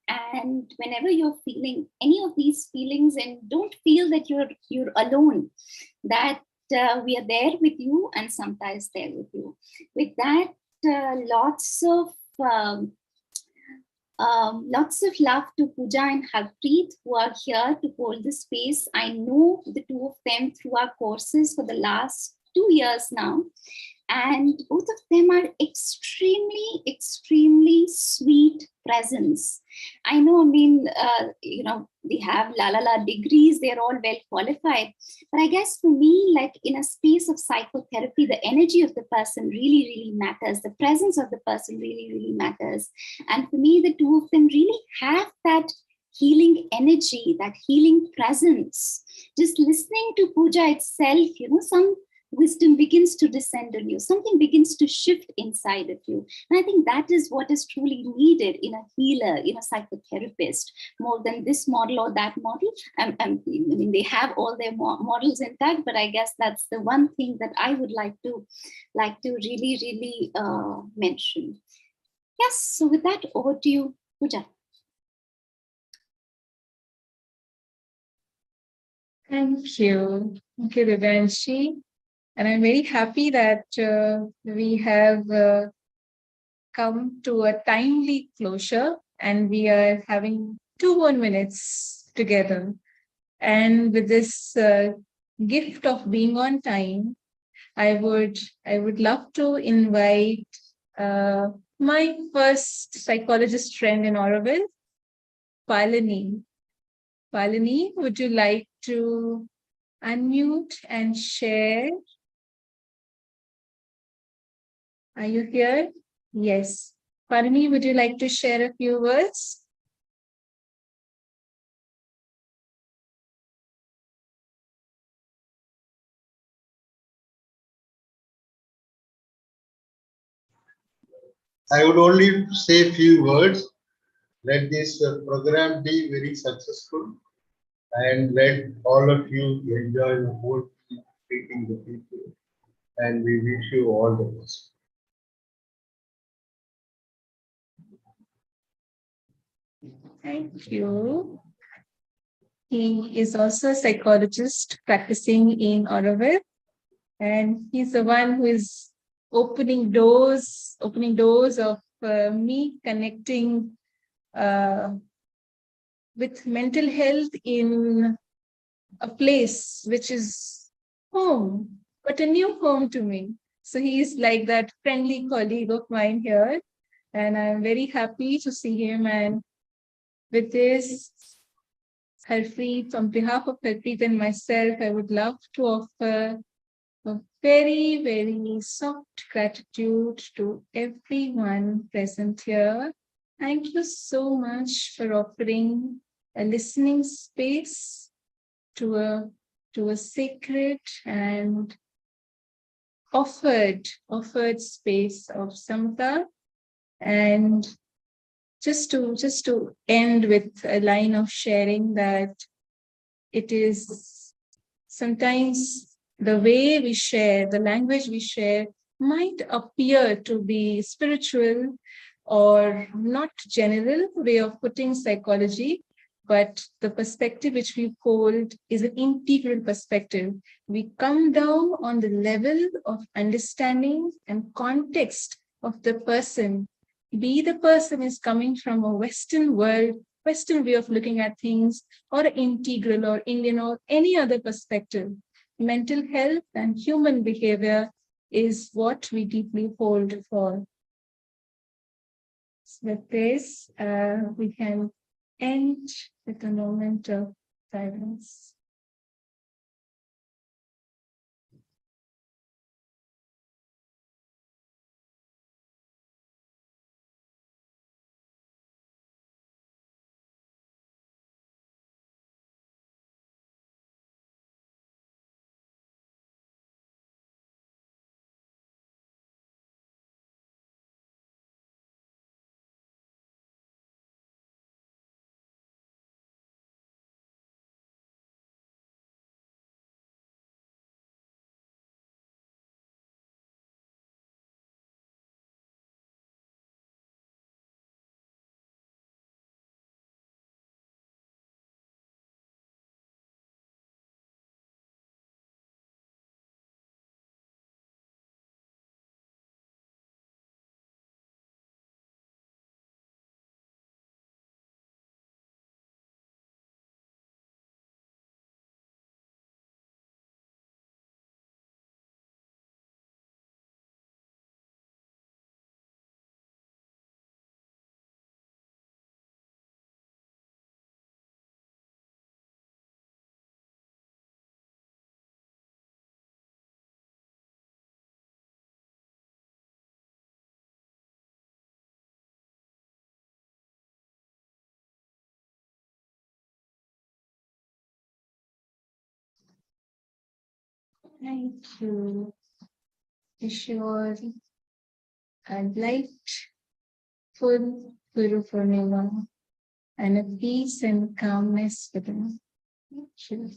Speaker 5: And whenever you're feeling any of these feelings, and don't feel that you're alone, that we are there with you, and Samatā is there with you. With that, lots of love to Pooja and Harpreet, who are here to hold the space. I know the two of them through our courses for the last 2 years now. And both of them are extremely, extremely sweet presence. I know, they have la degrees, they're all well qualified. But I guess for me, like in a space of psychotherapy, the energy of the person really, really matters. The presence of the person really, really matters. And for me, the two of them really have that healing energy, that healing presence. Just listening to Pooja itself, some wisdom begins to descend on you. Something begins to shift inside of you. And I think that is what is truly needed in a healer, in a psychotherapist, more than this model or that model. They have all their models intact, but I guess that's the one thing that I would like to really, really mention. Yes, so with that, over to you, Pooja.
Speaker 2: Thank you, Divyanshi. And I'm very happy that we have come to a timely closure, and we are having 2 more minutes together. And with this gift of being on time, I would love to invite my first psychologist friend in Auroville, Palani. Palani, would you like to unmute and share? Are you here? Yes. Palani, would you like to share a few words?
Speaker 6: I would only say a few words. Let this program be very successful, and let all of you enjoy the whole meeting the people. And we wish you all the best.
Speaker 2: Thank you. He is also a psychologist practicing in Auroville, and he's the one who is opening doors of me connecting with mental health in a place which is home, but a new home to me. So he is like that friendly colleague of mine here. And I'm very happy to see him. And with this, Harpreet, on behalf of Harpreet and myself, I would love to offer a very, very soft gratitude to everyone present here. Thank you so much for offering a listening space to a sacred and offered space of Samatā. And just to end with a line of sharing that it is sometimes the way we share, the language we share might appear to be spiritual or not general way of putting psychology, but the perspective which we hold is an integral perspective. We come down on the level of understanding and context of the person. Be the person is coming from a Western world, Western way of looking at things, or integral or Indian or any other perspective. Mental health and human behavior is what we deeply hold for. So with this, we can end with a moment of silence. Thank you. Wish you all a delightful Guru Purnima and a peace and calmness within. Thank you.